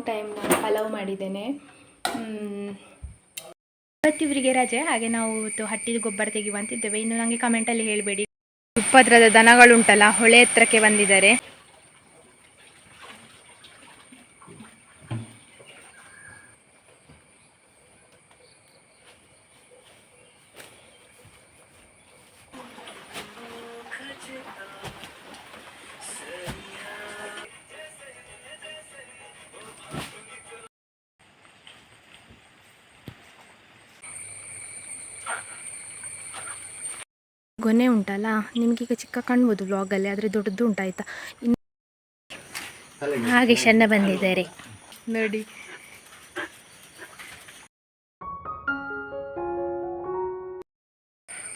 Time ನಾನು ಪಲಾವ್ ಮಾಡಿದ್ದೇನೆ. ಇವತ್ತಿವರಿಗೆ ರಜೆ, ಹಾಗೆ ನಾವು ಹಟ್ಟಿದ ಗೊಬ್ಬರ ತೆಗೆಯುವಂತಿದ್ದೇವೆ. ಇನ್ನು ನನಗೆ ಕಮೆಂಟಲ್ಲಿ ಹೇಳಬೇಡಿ. ಉಪದ್ರದ ದನಗಳುಂಟಲ್ಲ, ಹೊಳೆ ಹತ್ರಕ್ಕೆ ಬಂದಿದ್ದಾರೆ. ಗೊನೆ ಉಂಟಲ್ಲ, ನಿಮಗೀಗ ಚಿಕ್ಕ ಕಾಣ್ಬೋದು ವ್ಲಾಗಲ್ಲಿ, ಆದರೆ ದೊಡ್ಡದು ಉಂಟಾಯ್ತಾ. ಇನ್ನು ಹಾಗೆ ಚೆನ್ನ ಬಂದಿದ್ದಾರೆ ನೋಡಿ.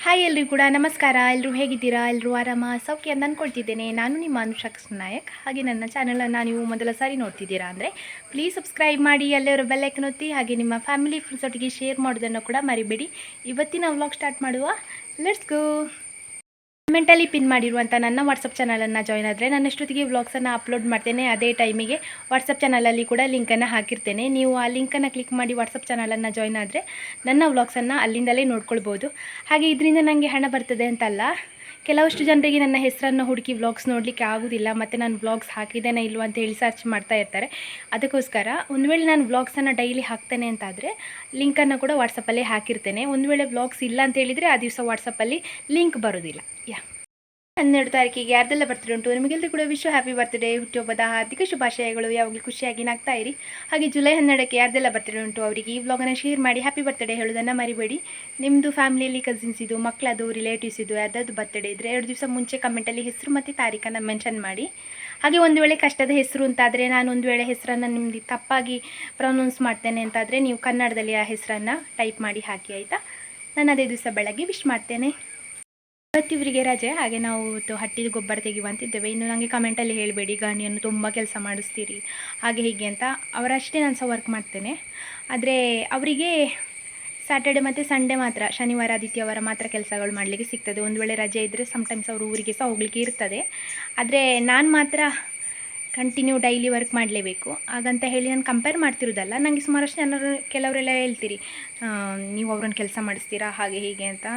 ಹಾಯ್ ಎಲ್ರಿಗೂ ಕೂಡ ನಮಸ್ಕಾರ. ಎಲ್ಲರೂ ಹೇಗಿದ್ದೀರಾ? ಎಲ್ಲರೂ ಆರಾಮ ಸೌಖ್ಯ ಅಂತ ಅಂದ್ಕೊಳ್ತಿದ್ದೇನೆ. ನಾನು ನಿಮ್ಮ ಅನುಷಾ ನಾಯಕ್. ಹಾಗೆ ನನ್ನ ಚಾನಲನ್ನು ನೀವು ಮೊದಲ ಸಾರಿ ನೋಡ್ತಿದ್ದೀರಾ ಅಂದರೆ ಪ್ಲೀಸ್ ಸಬ್ಸ್ಕ್ರೈಬ್ ಮಾಡಿ, ಅಲ್ಲಿರೋ ಬೆಲ್ ಐಕನ್ ಒತ್ತಿ, ಹಾಗೆ ನಿಮ್ಮ ಫ್ಯಾಮಿಲಿ ಫ್ರೆಂಡ್ಸ್ ಒಟ್ಟಿಗೆ ಶೇರ್ ಮಾಡೋದನ್ನು ಕೂಡ ಮರಿಬೇಡಿ. ಇವತ್ತಿನ ವ್ಲಾಗ್ ಸ್ಟಾರ್ಟ್ ಮಾಡುವ. Let's go. ಕಮೆಂಟಲ್ಲಿ ಪಿನ್ ಮಾಡಿರುವಂಥ ನನ್ನ ವಾಟ್ಸಪ್ ಚಾನಲನ್ನು ಜಾಯ್ನ್ ಆದರೆ ನಾನು ಎಷ್ಟೊತ್ತಿಗೆ ವ್ಲಾಗ್ಸನ್ನು ಅಪ್ಲೋಡ್ ಮಾಡ್ತೇನೆ ಅದೇ ಟೈಮಿಗೆ ವಾಟ್ಸಪ್ ಚಾನಲಲ್ಲಿ ಕೂಡ ಲಿಂಕನ್ನು ಹಾಕಿರ್ತೇನೆ. ನೀವು ಆ ಲಿಂಕನ್ನು ಕ್ಲಿಕ್ ಮಾಡಿ ವಾಟ್ಸಪ್ ಚಾನಲನ್ನು ಜಾಯ್ನ್ ಆದರೆ ನನ್ನ ವ್ಲಾಗ್ಸನ್ನು ಅಲ್ಲಿಂದಲೇ ನೋಡ್ಕೊಳ್ಬೋದು. ಹಾಗೆ ಇದರಿಂದ ನನಗೆ ಹಣ ಬರ್ತದೆ ಅಂತಲ್ಲ, ಕೆಲವಷ್ಟು ಜನರಿಗೆ ನನ್ನ ಹೆಸರನ್ನು ಹುಡುಕಿ ವ್ಲಾಗ್ಸ್ ನೋಡಲಿಕ್ಕೆ ಆಗೋದಿಲ್ಲ, ಮತ್ತು ನಾನು ವ್ಲಾಗ್ಸ್ ಹಾಕಿದ್ದೇನೆ ಇಲ್ವ ಅಂತ ಹೇಳಿ ಸರ್ಚ್ ಮಾಡ್ತಾ ಇರ್ತಾರೆ. ಅದಕ್ಕೋಸ್ಕರ ಒಂದು ವೇಳೆ ನಾನು ವ್ಲಾಗ್ಸನ್ನು ಡೈಲಿ ಹಾಕ್ತೇನೆ ಅಂತಾದರೆ ಲಿಂಕನ್ನು ಕೂಡ ವಾಟ್ಸಪ್ಪಲ್ಲೇ ಹಾಕಿರ್ತೇನೆ. ಒಂದು ವೇಳೆ ವ್ಲಾಗ್ಸ್ ಇಲ್ಲ ಅಂತ ಹೇಳಿದರೆ ಆ ದಿವಸ ವಾಟ್ಸಪ್ಪಲ್ಲಿ ಲಿಂಕ್ ಬರೋದಿಲ್ಲ. 12 ತಾರೀಕಿಗೆ ಯಾರ್ದೆಲ್ಲ ಬರ್ತ್ಡೇ ಉಂಟು ನಿಮಗೆಲ್ಲರೂ ಕೂಡ ವಿಶ್ ಹ್ಯಾಪಿ ಬರ್ತ್ಡೇ, ಹುಟ್ಟುಹಬ್ಬದ ಹಾರ್ದಿಕ ಶುಭಾಶಯಗಳು. ಯಾವಾಗಲೂ ಖುಷಿಯಾಗಿ ನಾಗ್ತಾ ಇರಿ. ಹಾಗೆ ಜುಲೈ 12ಕ್ಕೆ ಯಾರ್ದೆಲ್ಲ ಬರ್ತ್ಡೇ ಉಂಟು ಅವರಿಗೆ ಈ ವ್ಲಾಗನ್ನು ಶೇರ್ ಮಾಡಿ ಹ್ಯಾಪಿ ಬರ್ತ್ಡೇ ಹೇಳೋದನ್ನು ಮರಿಬೇಡಿ. ನಿಮ್ಮದು ಫ್ಯಾಮಿಲಿಯಲ್ಲಿ ಕಸಿನ್ಸ್ ಇದು, ಮಕ್ಕಳದು, ರಿಲೇಟಿವ್ಸ್ ಇದು ಯಾರ್ದಾದ್ರು ಬರ್ತ್ಡೇ ಇದ್ದರೆ 2 ದಿವಸ ಮುಂಚೆ ಕಮೆಂಟಲ್ಲಿ ಹೆಸರು ಮತ್ತು ತಾರೀಖನ್ನು ಮೆನ್ಷನ್ ಮಾಡಿ. ಹಾಗೆ ಒಂದು ವೇಳೆ ಕಷ್ಟದ ಹೆಸರು ಅಂತಾದರೆ, ನಾನು ಒಂದು ವೇಳೆ ಹೆಸರನ್ನು ನಿಮ್ಮದು ತಪ್ಪಾಗಿ ಪ್ರೊನೌನ್ಸ್ ಮಾಡ್ತೇನೆ ಅಂತಾದರೆ ನೀವು ಕನ್ನಡದಲ್ಲಿ ಆ ಹೆಸರನ್ನು ಟೈಪ್ ಮಾಡಿ ಹಾಕಿ, ಆಯಿತಾ? ನಾನು ಅದೇ ದಿವಸ ಬೆಳಗ್ಗೆ ವಿಶ್ ಮಾಡ್ತೇನೆ. ಇವತ್ತಿವರಿಗೆ ರಜೆ, ಹಾಗೆ ನಾವು ಹಟ್ಟಿದ ಗೊಬ್ಬರ ತೆಗೆಯುವಂತಿದ್ದೇವೆ. ಇನ್ನು ನನಗೆ ಕಮೆಂಟಲ್ಲಿ ಹೇಳಬೇಡಿ, ಗಾಣಿಯನ್ನು ತುಂಬ ಕೆಲಸ ಮಾಡಿಸ್ತೀರಿ ಹಾಗೆ ಹೀಗೆ ಅಂತ. ಅವರಷ್ಟೇ ನಾನು ಸಹ ವರ್ಕ್ ಮಾಡ್ತೇನೆ, ಆದರೆ ಅವರಿಗೆ ಸ್ಯಾಟರ್ಡೆ ಮತ್ತು ಸಂಡೇ ಮಾತ್ರ, ಶನಿವಾರ ಆದಿತ್ಯವಾರ ಮಾತ್ರ ಕೆಲಸಗಳು ಮಾಡಲಿಕ್ಕೆ ಸಿಗ್ತದೆ. ಒಂದು ವೇಳೆ ರಜೆ ಇದ್ದರೆ ಸಮ್ಟೈಮ್ಸ್ ಅವರು ಊರಿಗೆ ಸಹ ಹೋಗಲಿಕ್ಕೆ ಇರ್ತದೆ. ಆದರೆ ನಾನು ಮಾತ್ರ ಕಂಟಿನ್ಯೂ ಡೈಲಿ ವರ್ಕ್ ಮಾಡಲೇಬೇಕು. ಹಾಗಂತ ಹೇಳಿ ನಾನು ಕಂಪೇರ್ ಮಾಡ್ತಿರೋದಲ್ಲ. ನನಗೆ ಸುಮಾರಷ್ಟು ಜನರು ಕೆಲವರೆಲ್ಲ ಹೇಳ್ತೀರಿ, ನೀವು ಅವ್ರನ್ನ ಕೆಲಸ ಮಾಡಿಸ್ತೀರಾ ಹಾಗೆ ಹೀಗೆ ಅಂತ.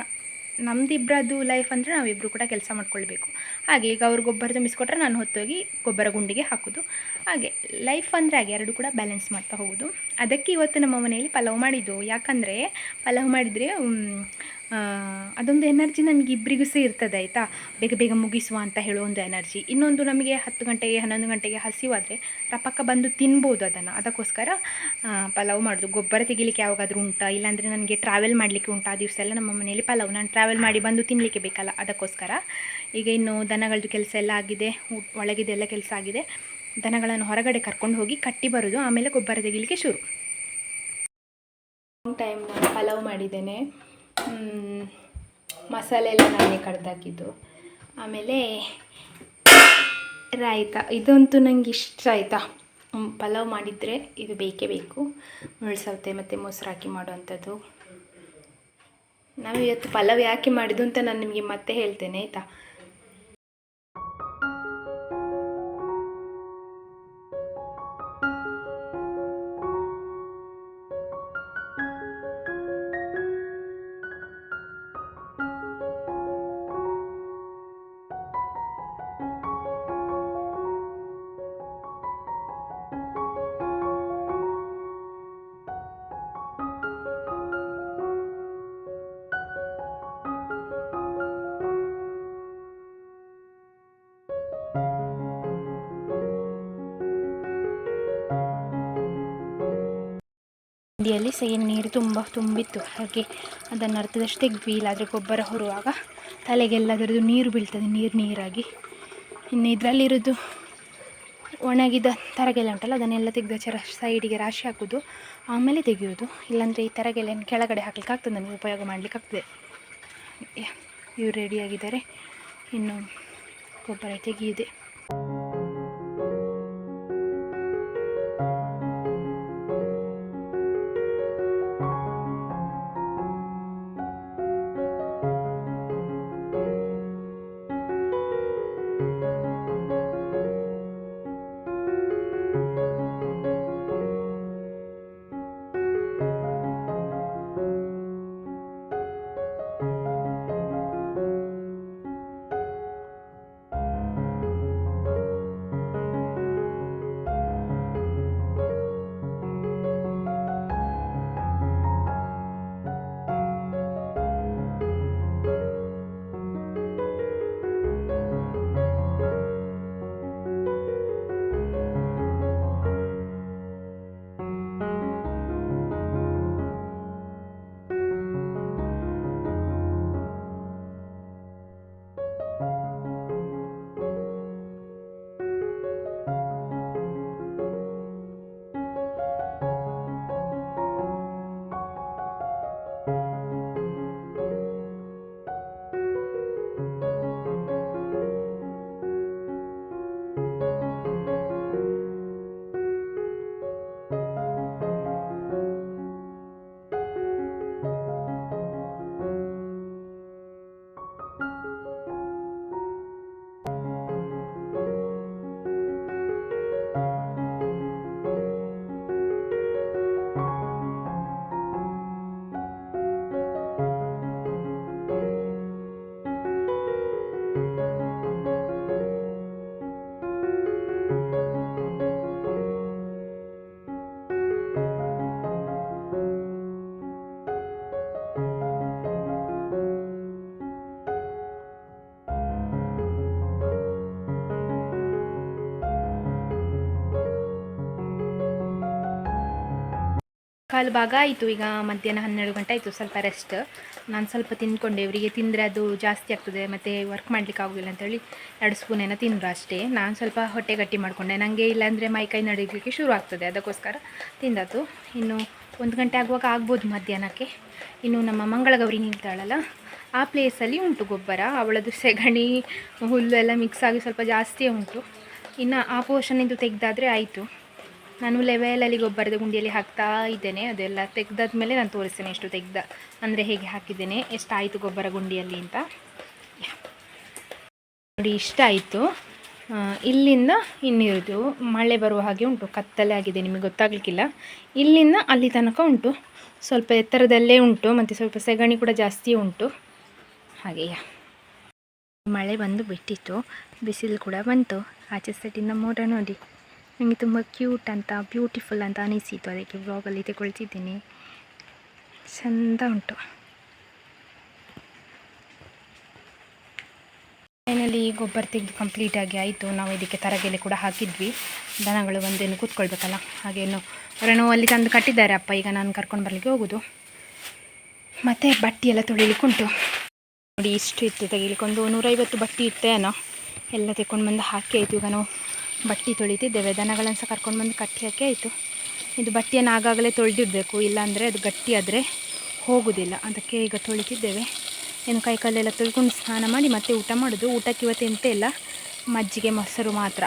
ನಮ್ಮದಿಬ್ಬರದ್ದು ಲೈಫ್ ಅಂದರೆ ನಾವಿಬ್ಬರು ಕೂಡ ಕೆಲಸ ಮಾಡ್ಕೊಳ್ಬೇಕು. ಹಾಗೆ ಈಗ ಅವ್ರು ಗೊಬ್ಬರ ತುಂಬಿಸ್ಕೊಟ್ರೆ ನಾನು ಹೊತ್ತೋಗಿ ಗೊಬ್ಬರ ಗುಂಡಿಗೆ ಹಾಕೋದು. ಹಾಗೆ ಲೈಫ್ ಅಂದರೆ ಹಾಗೆ ಎರಡು ಕೂಡ ಬ್ಯಾಲೆನ್ಸ್ ಮಾಡ್ತಾ ಹೋಗೋದು. ಅದಕ್ಕೆ ಇವತ್ತು ನಮ್ಮ ಮನೆಯಲ್ಲಿ ಪಲಾವ್ ಮಾಡಿದ್ದು. ಯಾಕಂದರೆ ಪಲಾವ್ ಮಾಡಿದರೆ ಅದೊಂದು ಎನರ್ಜಿ ನಮಗೆ ಇಬ್ಬರಿಗೂ ಸಹ ಇರ್ತದೆ, ಆಯಿತಾ? ಬೇಗ ಬೇಗ ಮುಗಿಸುವ ಅಂತ ಹೇಳೋ ಒಂದು ಎನರ್ಜಿ. ಇನ್ನೊಂದು, ನಮಗೆ 10 ಗಂಟೆಗೆ 11 ಗಂಟೆಗೆ ಹಸಿವಾದರೆ ರಪಕ್ಕ ಬಂದು ತಿನ್ಬೋದು ಅದನ್ನು. ಅದಕ್ಕೋಸ್ಕರ ಪಲಾವ್ ಮಾಡೋದು. ಗೊಬ್ಬರ ತೆಗಿಲಿಕ್ಕೆ ಯಾವಾಗಾದರೂ ಉಂಟಾ, ಇಲ್ಲಾಂದರೆ ನನಗೆ ಟ್ರಾವೆಲ್ ಮಾಡಲಿಕ್ಕೆ ಉಂಟು ಆ ದಿವಸ ಎಲ್ಲ ನಮ್ಮ ಮನೆಯಲ್ಲಿ ಪಲಾವ್. ನಾನು ಟ್ರಾವೆಲ್ ಮಾಡಿ ಬಂದು ತಿನ್ನಲಿಕ್ಕೆ ಬೇಕಲ್ಲ, ಅದಕ್ಕೋಸ್ಕರ. ಈಗ ಇನ್ನು ದನಗಳದ್ದು ಕೆಲಸ ಎಲ್ಲ ಆಗಿದೆ, ಒಳಗಿದೆಲ್ಲ ಕೆಲಸ ಆಗಿದೆ. ದನಗಳನ್ನು ಹೊರಗಡೆ ಕರ್ಕೊಂಡು ಹೋಗಿ ಕಟ್ಟಿ ಬರೋದು, ಆಮೇಲೆ ಗೊಬ್ಬರ ತೆಗಿಲಿಕ್ಕೆ ಶುರು. ಟೈಮ್ ನಾನು ಪಲಾವ್ ಮಾಡಿದ್ದೇನೆ. ಮಸಾಲೆ ಎಲ್ಲ ನಾನೇ ಕಡ್ದಾಕಿದ್ದು. ಆಮೇಲೆ ರಾಯ್ತ, ಇದಂತೂ ನನಗೆ ಇಷ್ಟ, ಆಯಿತಾ? ಪಲಾವ್ ಮಾಡಿದರೆ ಇದು ಬೇಕೇ ಬೇಕು. ಮುಳ್ಸೌತೆ ಮತ್ತು ಮೊಸರು ಹಾಕಿ ಮಾಡುವಂಥದ್ದು. ನಾವು ಇವತ್ತು ಪಲಾವ್ ಯಾಕೆ ಮಾಡಿದ್ದು ಅಂತ ನಾನು ನಿಮಗೆ ಮತ್ತೆ ಹೇಳ್ತೇನೆ, ಆಯಿತಾ? ನದಿಯಲ್ಲಿ ಸೈನ್ ನೀರು ತುಂಬಿತ್ತು. ಹಾಗೆ ಅದನ್ನು ಅರ್ಧದಷ್ಟು ತೆಗ್ದ್ವಿ. ಇಲ್ಲಾದರೆ ಗೊಬ್ಬರ ಹೊರುವಾಗ ತಲೆಗೆಲ್ಲದರದ್ದು ನೀರು ಬೀಳ್ತದೆ, ನೀರಾಗಿ. ಇನ್ನು ಇದರಲ್ಲಿರೋದು ಒಣಗಿದ ತರಗೆಲೆ ಉಂಟಲ್ಲ, ಅದನ್ನೆಲ್ಲ ತೆಗೆದು ಸೈಡಿಗೆ ರಾಶಿ ಹಾಕೋದು, ಆಮೇಲೆ ತೆಗೆಯೋದು. ಇಲ್ಲಾಂದರೆ ಈ ತರಗೆಲೆಯನ್ನು ಕೆಳಗಡೆ ಹಾಕ್ಲಿಕ್ಕೆ ಆಗ್ತದೆ, ನಮಗೆ ಉಪಯೋಗ ಮಾಡಲಿಕ್ಕೆ ಆಗ್ತದೆ. ಇವರು ರೆಡಿಯಾಗಿದ್ದಾರೆ, ಇನ್ನು ಗೊಬ್ಬರ ತೆಗೆಯಿದೆ. ಕಾಲು ಭಾಗ ಆಯಿತು. ಈಗ ಮಧ್ಯಾಹ್ನ 12 ಗಂಟೆ ಆಯಿತು. ಸ್ವಲ್ಪ ರೆಸ್ಟ್. ನಾನು ಸ್ವಲ್ಪ ತಿಂದ್ಕೊಂಡೆ. ಇವರಿಗೆ ತಿಂದರೆ ಅದು ಜಾಸ್ತಿ ಆಗ್ತದೆ ಮತ್ತು ವರ್ಕ್ ಮಾಡಲಿಕ್ಕೆ ಆಗೋದಿಲ್ಲ ಅಂತೇಳಿ 2 ಸ್ಪೂನ್ ಏನೋ ತಿಂದರು ಅಷ್ಟೇ. ನಾನು ಸ್ವಲ್ಪ ಹೊಟ್ಟೆ ಗಟ್ಟಿ ಮಾಡಿಕೊಂಡೆ. ನನಗೆ ಇಲ್ಲಾಂದರೆ ಮೈಕೈ ನಡೀಲಿಕ್ಕೆ ಶುರು ಆಗ್ತದೆ, ಅದಕ್ಕೋಸ್ಕರ ತಿಂದದ್ದು. ಇನ್ನು 1 ಗಂಟೆ ಆಗುವಾಗ ಆಗ್ಬೋದು ಮಧ್ಯಾಹ್ನಕ್ಕೆ. ಇನ್ನು ನಮ್ಮ ಮಂಗಳಗೌರಿ ನಿಲ್ತಾಳಲ್ಲ, ಆ ಪ್ಲೇಸಲ್ಲಿ ಉಂಟು ಗೊಬ್ಬರ. ಅವಳದು ಸೆಗಣಿ ಹುಲ್ಲು ಎಲ್ಲ ಮಿಕ್ಸ್ ಆಗಿ ಸ್ವಲ್ಪ ಜಾಸ್ತಿಯೇ ಉಂಟು. ಇನ್ನು ಆ ಪೋರ್ಷನಿಂದು ತೆಗೆದಾದರೆ ಆಯಿತು. ನಾನು ಲೆವೆಲಲ್ಲಿ ಗೊಬ್ಬರದ ಗುಂಡಿಯಲ್ಲಿ ಹಾಕ್ತಾ ಇದ್ದೇನೆ. ಅದೆಲ್ಲ ತೆಗೆದಾದ್ಮೇಲೆ ನಾನು ತೋರಿಸ್ತೇನೆ ಎಷ್ಟು ಅಂದರೆ ಹೇಗೆ ಹಾಕಿದ್ದೇನೆ, ಎಷ್ಟಾಯಿತು ಗೊಬ್ಬರ ಗುಂಡಿಯಲ್ಲಿ ಅಂತ. ನೋಡಿ ಇಷ್ಟ ಆಯಿತು. ಇಲ್ಲಿಂದ ಇನ್ನಿರೋದು ಮಳೆ ಬರುವ ಹಾಗೆ ಉಂಟು, ಕತ್ತಲೆ ಆಗಿದೆ, ನಿಮಗೆ ಗೊತ್ತಾಗಲಿಕ್ಕಿಲ್ಲ. ಇಲ್ಲಿಂದ ಅಲ್ಲಿ ತನಕ ಉಂಟು, ಸ್ವಲ್ಪ ಎತ್ತರದಲ್ಲೇ ಉಂಟು ಮತ್ತು ಸ್ವಲ್ಪ ಸೆಗಣಿ ಕೂಡ ಜಾಸ್ತಿ ಉಂಟು. ಹಾಗೆಯಾ ಮಳೆ ಬಂದು ಬಿಟ್ಟಿತ್ತು, ಬಿಸಿಲು ಕೂಡ ಬಂತು. ಆಚೆ ಸೈಡಿಂದ ಮೋಡ ನೋಡಿ, ನನಗೆ ತುಂಬ ಕ್ಯೂಟ್ ಅಂತ ಬ್ಯೂಟಿಫುಲ್ ಅಂತ ಅನಿಸಿತು, ಅದಕ್ಕೆ ಬ್ಲಾಗಲ್ಲಿ ತಗೊಳ್ತಿದ್ದೀನಿ. ಚೆಂದ ಉಂಟು. ಫೈನಲಿ ಗೊಬ್ಬರ ತೆಗೆದು ಕಂಪ್ಲೀಟಾಗಿ ಆಯಿತು. ನಾವು ಇದಕ್ಕೆ ತರಗೆಲೆ ಕೂಡ ಹಾಕಿದ್ವಿ. ದನಗಳು ಬಂದೇನು ಕೂತ್ಕೊಳ್ಬೇಕಲ್ಲ, ಹಾಗೇನು ಅವರನ್ನು ಅಲ್ಲಿ ತಂದು ಕಟ್ಟಿದ್ದಾರೆ ಅಪ್ಪ. ಈಗ ನಾನು ಕರ್ಕೊಂಡು ಬರಲಿಕ್ಕೆ ಹೋಗೋದು. ಮತ್ತು ಬಟ್ಟೆ ಎಲ್ಲ ತೊಳಿಲಿಕ್ಕೆ ಉಂಟು ನೋಡಿ. ಇಷ್ಟು ಇತ್ತು ತೆಗಿಲಿಕ್ಕೆ, ಒಂದು 150 ಬಟ್ಟೆ ಇತ್ತೇನೋ. ಎಲ್ಲ ತೆಕ್ಕೊಂಡು ಬಂದು ಹಾಕಿ ಆಯಿತು. ಈಗ ನಾವು ಬಟ್ಟೆ ತೊಳಿತಿದ್ದೇವೆ. ದನಗಳನ್ನು ಸಹ ಕರ್ಕೊಂಡು ಬಂದು ಕಟ್ಟಿ ಹಾಕಿ ಆಯಿತು. ಇದು ಬಟ್ಟೆಯನ್ನು ಆಗಾಗಲೇ ತೊಳೆದಿಡಬೇಕು, ಇಲ್ಲಾಂದರೆ ಅದು ಗಟ್ಟಿಯಾದರೆ ಹೋಗೋದಿಲ್ಲ. ಅದಕ್ಕೆ ಈಗ ತೊಳಿತಿದ್ದೇವೆ. ಏನು ಕೈ ಕಾಲೆಲ್ಲ ತೊಳ್ಕೊಂಡು ಸ್ನಾನ ಮಾಡಿ ಮತ್ತೆ ಊಟ ಮಾಡೋದು. ಊಟಕ್ಕೆ ಇವತ್ತು ಎಂತ ಇಲ್ಲ, ಮಜ್ಜಿಗೆ ಮೊಸರು ಮಾತ್ರ.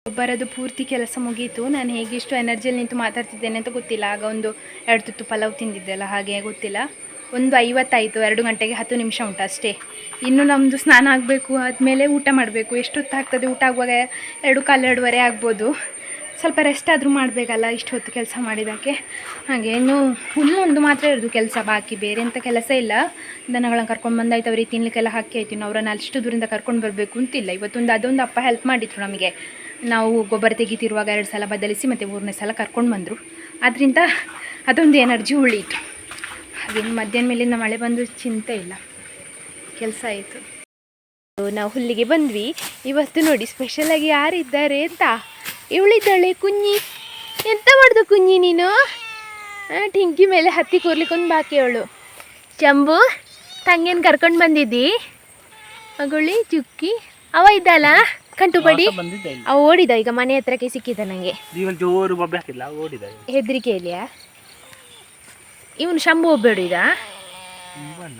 ಗೊಬ್ಬರದ್ದು ಪೂರ್ತಿ ಕೆಲಸ ಮುಗೀತು. ನಾನು ಹೇಗೆ ಇಷ್ಟು ಎನರ್ಜಿಯಲ್ಲಿ ನಿಂತು ಮಾತಾಡ್ತಿದ್ದೇನೆ ಅಂತ ಗೊತ್ತಿಲ್ಲ. ಆಗ ಒಂದು 2 ತುತ್ತು ಪಲಾವ್ ತಿಂದಿದ್ದೆಲ್ಲ, ಹಾಗೆ ಗೊತ್ತಿಲ್ಲ. 1:50 ಆಯಿತು. 2 ಗಂಟೆಗೆ 10 ನಿಮಿಷ ಉಂಟು ಅಷ್ಟೇ. ಇನ್ನು ನಮ್ಮದು ಸ್ನಾನ ಆಗಬೇಕು, ಆದಮೇಲೆ ಊಟ ಮಾಡಬೇಕು. ಎಷ್ಟೊತ್ತು ಆಗ್ತದೆ ಊಟ ಆಗುವಾಗ? 2:15, 2:15 ಆಗ್ಬೋದು. ಸ್ವಲ್ಪ ರೆಸ್ಟ್ ಆದರೂ ಮಾಡಬೇಕಲ್ಲ ಇಷ್ಟು ಹೊತ್ತು ಕೆಲಸ ಮಾಡಿದ್ದಕ್ಕೆ. ಹಾಗೆ ಇನ್ನು ಹುಲ್ಲೊಂದು ಮಾತ್ರ ಇರೋದು ಕೆಲಸ, ಬಾಕಿ ಬೇರೆ ಎಂಥ ಕೆಲಸ ಇಲ್ಲ. ದನಗಳನ್ನು ಕರ್ಕೊಂಡು ಬಂದಾಯ್ತು, ಅವ್ರಿಗೆ ತಿನ್ನಲಿಕ್ಕೆಲ್ಲ ಹಾಕಿ ಆಯಿತು. ಇನ್ನು ಅವರನ್ನು ಅಷ್ಟು ದೂರಿಂದ ಕರ್ಕೊಂಡು ಬರಬೇಕು ಅಂತಿಲ್ಲ. ಇವತ್ತೊಂದು ಅದೊಂದು ಅಪ್ಪ ಹೆಲ್ಪ್ ಮಾಡಿದ್ರು ನಮಗೆ. ನಾವು ಗೊಬ್ಬರ ತೆಗಿತಿರುವಾಗ 2 ಸಲ ಬದಲಿಸಿ ಮತ್ತು 3ನೇ ಸಲ ಕರ್ಕೊಂಡು ಬಂದರು. ಅದರಿಂದ ಅದೊಂದು ಎನರ್ಜಿ ಉಳೀತು. ಹಾಗೆ ಮಧ್ಯಾಹ್ನ ಮೇಲಿಂದ ಮಳೆ ಬಂದು ಚಿಂತೆ ಇಲ್ಲ, ಕೆಲಸ ಆಯಿತು. ನಾವು ಹುಲ್ಲಿಗೆ ಬಂದ್ವಿ. ಇವತ್ತು ನೋಡಿ ಸ್ಪೆಷಲಾಗಿ ಯಾರಿದ್ದಾರೆ ಅಂತ. ಇವಳಿದ್ದಾಳೆ ಕುഞ്ഞി. ಎಂತ ಮಾಡ್ದು ಕುഞ്ഞി ನೀನು? ಟಿಂಕಿ ಮೇಲೆ ಹತ್ತಿ ಕೂರ್ಲಿಕ್ಕೊಂದು ಬಾಕಿ ಅವಳು. ಚಂಬು ತಂಗೇನು ಕರ್ಕೊಂಡು ಬಂದಿದ್ದಿ? ಮಗುಳಿ ಚುಕ್ಕಿ ಅವ ಇದ್ದಲ್ಲ ಕಂಟುಪಡಿ, ಅವ ಓಡಿದ. ಈಗ ಮನೆ ಹತ್ರಕ್ಕೆ ಸಿಕ್ಕಿದ ನನಗೆ. ಹೆದರಿಕೆಯಲ್ಲಿಯಾ? ಇವನು ಶಂಭು ಒಬ್ಬಡಿದ.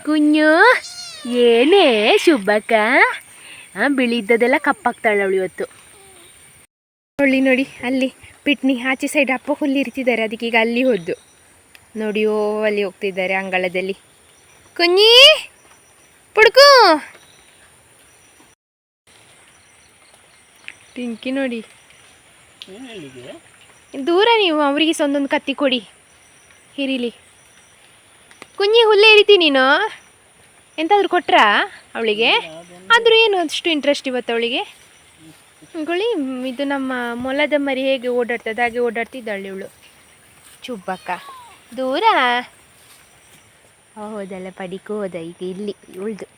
ಕುഞ്ഞು ಏನೇ ಶುಭಕ್ಕ? ಬಿಳಿ ಇದ್ದದೆಲ್ಲ ಕಪ್ಪಾಗ್ತಾಳೆ ಅವಳು ಇವತ್ತು. ಒಳ್ಳಿ ನೋಡಿ ಅಲ್ಲಿ ಪಿಟ್ನಿ ಆಚೆ ಸೈಡ್ ಅಪ್ಪ ಹುಲ್ಲು ಇರ್ತಿದ್ದಾರೆ, ಅದಕ್ಕೆ ಈಗ ಅಲ್ಲಿ ಹೋದ್ದು ನೋಡಿ. ಓ ಅಲ್ಲಿ ಹೋಗ್ತಿದ್ದಾರೆ ಅಂಗಳದಲ್ಲಿ. ಕುഞ്ഞി ಪುಡ್ಕು ಟಿಂಕಿ ನೋಡಿ ದೂರ. ನೀವು ಅವರಿಗೆ ಸಹ ಒಂದೊಂದು ಕತ್ತಿ ಕೊಡಿ, ಹಿರಿಲಿ. ಕುഞ്ഞി ಹುಲ್ಲೆ ಇರಿತಿ ನೀನು? ಎಂತಾದರೂ ಕೊಟ್ರಾ ಅವಳಿಗೆ? ಆದರೂ ಏನು ಅಷ್ಟು ಇಂಟ್ರೆಸ್ಟ್ ಇವತ್ತು ಅವಳಿಗೆ? ಗುಳಿ ಇದು ನಮ್ಮ ಮೊಲದ ಮರಿ ಹೇಗೆ ಓಡಾಡ್ತದೆ ಹಾಗೆ ಓಡಾಡ್ತಿದ್ದಾಳೆ ಇವಳು. ಚುಬ್ಬಕ್ಕ ದೂರ ಹೌದಲ್ಲ, ಪಡಿಕೆ ಹೋದ ಈಗ ಇಲ್ಲಿ ಇವಳ್ದು.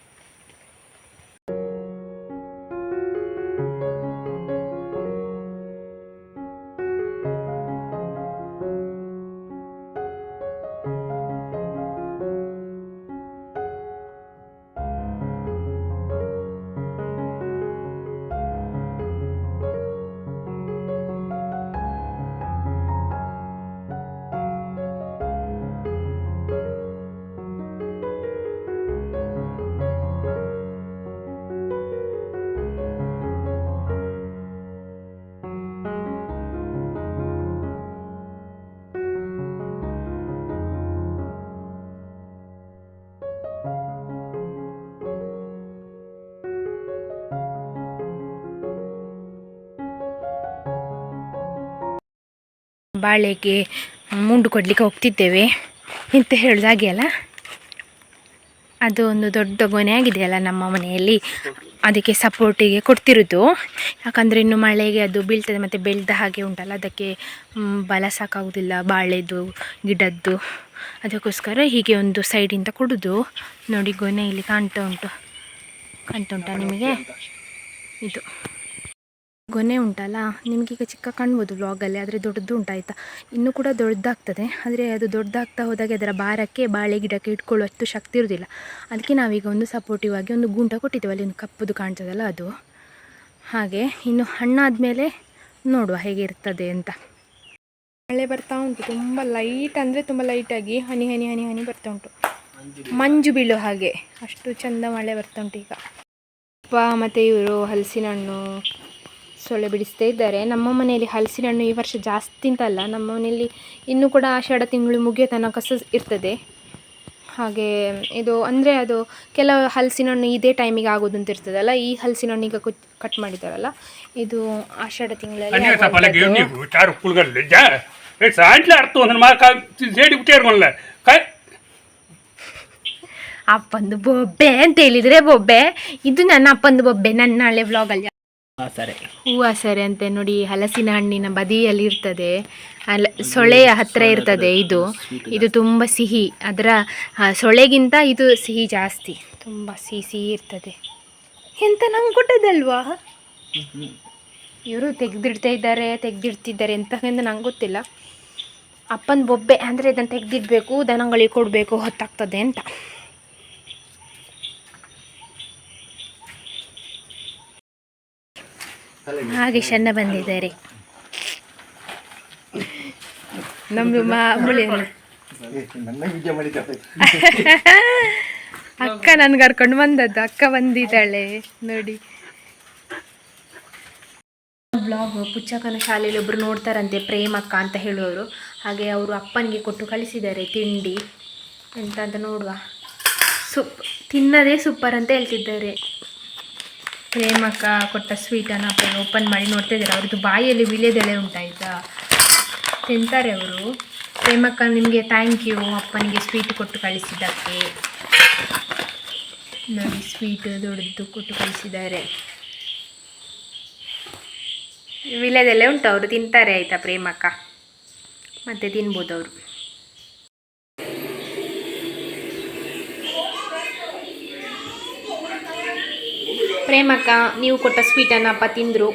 ಬಾಳೆಗೆ ಮುಂಡು ಕೊಡಲಿಕ್ಕೆ ಹೋಗ್ತಿದ್ದೇವೆ ಎಂತ ಹೇಳೋದು ಹಾಗೆ ಅಲ್ಲ. ಅದು ಒಂದು ದೊಡ್ಡ ಗೊನೆ ಆಗಿದೆಯಲ್ಲ ನಮ್ಮ ಮನೆಯಲ್ಲಿ, ಅದಕ್ಕೆ ಸಪೋರ್ಟಿಗೆ ಕೊಡ್ತಿರೋದು. ಯಾಕಂದರೆ ಇನ್ನು ಮಳೆಗೆ ಅದು ಬೀಳ್ತದೆ ಮತ್ತು ಬೆಳೆದ ಹಾಗೆ ಉಂಟಲ್ಲ, ಅದಕ್ಕೆ ಬಲ ಸಾಕಾಗೋದಿಲ್ಲ ಬಾಳೆದು ಗಿಡದ್ದು. ಅದಕ್ಕೋಸ್ಕರ ಹೀಗೆ ಒಂದು ಸೈಡಿಂದ ಕೊಡೋದು. ನೋಡಿ ಗೊನೆ ಇಲ್ಲಿ ಕಾಣ್ತಾ ಉಂಟಾ ನಿಮಗೆ? ಇದು ಗೊನೆ ಉಂಟಲ್ಲ, ನಿಮಗೀಗ ಚಿಕ್ಕ ಕಾಣ್ಬೋದು ವ್ಲಾಗಲ್ಲಿ, ಆದರೆ ದೊಡ್ಡದು ಉಂಟಾಯ್ತಾ, ಇನ್ನೂ ಕೂಡ ದೊಡ್ಡದಾಗ್ತದೆ. ಆದರೆ ಅದು ದೊಡ್ಡದಾಗ್ತಾ ಹೋದಾಗೆ ಅದರ ಭಾರಕ್ಕೆ ಬಾಳೆ ಗಿಡಕ್ಕೆ ಇಟ್ಕೊಳ್ಳುವಷ್ಟು ಶಕ್ತಿ ಇರೋದಿಲ್ಲ. ಅದಕ್ಕೆ ನಾವೀಗ ಒಂದು ಸಪೋರ್ಟಿವ್ ಆಗಿ ಒಂದು ಗುಂಟ ಕೊಟ್ಟಿದ್ದೇವೆ, ಅಲ್ಲಿ ಒಂದು ಕಪ್ಪುದು ಕಾಣ್ತದಲ್ಲ ಅದು. ಹಾಗೆ ಇನ್ನು ಹಣ್ಣಾದಮೇಲೆ ನೋಡುವ ಹೇಗೆ ಇರ್ತದೆ ಅಂತ. ಮಳೆ ಬರ್ತಾ ಉಂಟು, ತುಂಬ ಲೈಟ್ ಅಂದರೆ ತುಂಬ ಲೈಟಾಗಿ ಹನಿ ಹನಿ ಹನಿ ಹನಿ ಬರ್ತಾ ಉಂಟು, ಮಂಜು ಬೀಳೋ ಹಾಗೆ, ಅಷ್ಟು ಚೆಂದ ಮಳೆ ಬರ್ತಾ ಉಂಟು ಈಗ. ಅಪ್ಪ ಮತ್ತು ಇವರು ಹಲಸಿನ ಹಣ್ಣು ಸೊಳ್ಳೆ ಬಿಡಿಸ್ತಾ ಇದ್ದಾರೆ. ನಮ್ಮ ಮನೆಯಲ್ಲಿ ಹಲಸಿನ ಹಣ್ಣು ಈ ವರ್ಷ ಜಾಸ್ತಿ ಅಂತಲ್ಲ, ನಮ್ಮ ಮನೆಯಲ್ಲಿ ಇನ್ನೂ ಕೂಡ ಆಷಾಢ ತಿಂಗಳು ಮುಗಿಯೋ ತನಕ ಇರ್ತದೆ. ಹಾಗೆ ಇದು ಅಂದರೆ ಅದು ಕೆಲವು ಹಲಸಿನ ಹಣ್ಣು ಇದೇ ಟೈಮಿಗೆ ಆಗೋದು ಅಂತ ಇರ್ತದಲ್ಲ, ಈ ಹಲಸಿನ ಹಣ್ಣು ಈಗ ಕಟ್ ಮಾಡಿದ್ದಾರಲ್ಲ, ಇದು ಆಷಾಢ ತಿಂಗಳಲ್ಲಿ. ಅಪ್ಪಂದು ಬೊಬ್ಬೆ ಅಂತ ಹೇಳಿದರೆ ಬೊಬ್ಬೆ, ಇದು ನನ್ನ ಅಪ್ಪಂದು ಬೊಬ್ಬೆ. ನನ್ನ ನಾಳೆ ವ್ಲಾಗಲ್ಲಿ ಹೂವು ಸರಿ ಅಂತೆ ನೋಡಿ, ಹಲಸಿನ ಹಣ್ಣಿನ ಬದಿಯಲ್ಲಿ ಇರ್ತದೆ, ಸೊಳೆಯ ಹತ್ತಿರ ಇರ್ತದೆ. ಇದು ತುಂಬ ಸಿಹಿ, ಅದರ ಸೊಳೆಗಿಂತ ಇದು ಸಿಹಿ ಜಾಸ್ತಿ, ತುಂಬ ಸಿಹಿ ಇರ್ತದೆ. ಎಂತ ನಂಗೆ ಕೊಟ್ಟದಲ್ವಾ, ಇವರು ತೆಗೆದಿಡ್ತಿದ್ದಾರೆ ಎಂತಂತ ನಂಗೆ ಗೊತ್ತಿಲ್ಲ. ಅಪ್ಪನ ಬೊಬ್ಬೆ ಅಂದರೆ ಇದನ್ನು ತೆಗೆದಿಡಬೇಕು, ದನಗಳಿಗೆ ಕೊಡಬೇಕು, ಹೊತ್ತಾಗ್ತದೆ ಅಂತ. ಹಾಗೆ ಶನ್ನ ಬಂದಿದ್ದಾರೆ ನಮ್ಮ ಮಾಮೂಲಿ. ಅಕ್ಕ ನನ್ಗೆ ಕರ್ಕೊಂಡು ಬಂದದ್ದು, ಅಕ್ಕ ಬಂದಿದ್ದಾಳೆ ನೋಡಿ. ಬ್ಲಾಗ್ ಪುಚ್ಚಕ್ಕನ ಶಾಲೆಯಲ್ಲಿ ಒಬ್ರು ನೋಡ್ತಾರಂತೆ, ಪ್ರೇಮಕ್ಕ ಅಂತ ಹೇಳುವವರು. ಹಾಗೆ ಅವರು ಅಪ್ಪನಿಗೆ ಕೊಟ್ಟು ಕಳಿಸಿದ್ದಾರೆ ತಿಂಡಿ ಎಂತ ಅಂತ ನೋಡುವ. ತಿನ್ನದೇ ಸೂಪರ್ ಅಂತ ಹೇಳ್ತಿದ್ದಾರೆ. ಪ್ರೇಮಕ್ಕ ಕೊಟ್ಟ ಸ್ವೀಟನ್ನು ಅಪ್ಪ ಓಪನ್ ಮಾಡಿ ನೋಡ್ತಾ ಇದ್ದಾರೆ. ಅವ್ರದ್ದು ಬಾಯಲ್ಲಿ ವಿಳೆದೆಲೆ ಉಂಟಾಯ್ತಾ, ತಿಂತಾರೆ ಅವರು. ಪ್ರೇಮಕ್ಕ ನಿಮಗೆ ಥ್ಯಾಂಕ್ ಯು, ಅಪ್ಪನಿಗೆ ಸ್ವೀಟ್ ಕೊಟ್ಟು ಕಳಿಸಿದ್ದಕ್ಕೆ. ನೋಡಿ ಸ್ವೀಟ್ ದೊಡ್ಡದು ಕೊಟ್ಟು ಕಳಿಸಿದ್ದಾರೆ. ವಿಳೆದೆಲೆ ಉಂಟು, ಅವರು ತಿಂತಾರೆ ಆಯಿತಾ ಪ್ರೇಮಕ್ಕ, ಮತ್ತೆ ತಿನ್ಬೋದು ಅವರು. ಪ್ರೇಮಕ್ಕ ನೀವು ಕೊಟ್ಟ ಸ್ವೀಟನ್ನು ಅಪ್ಪ ತಿಂದರು.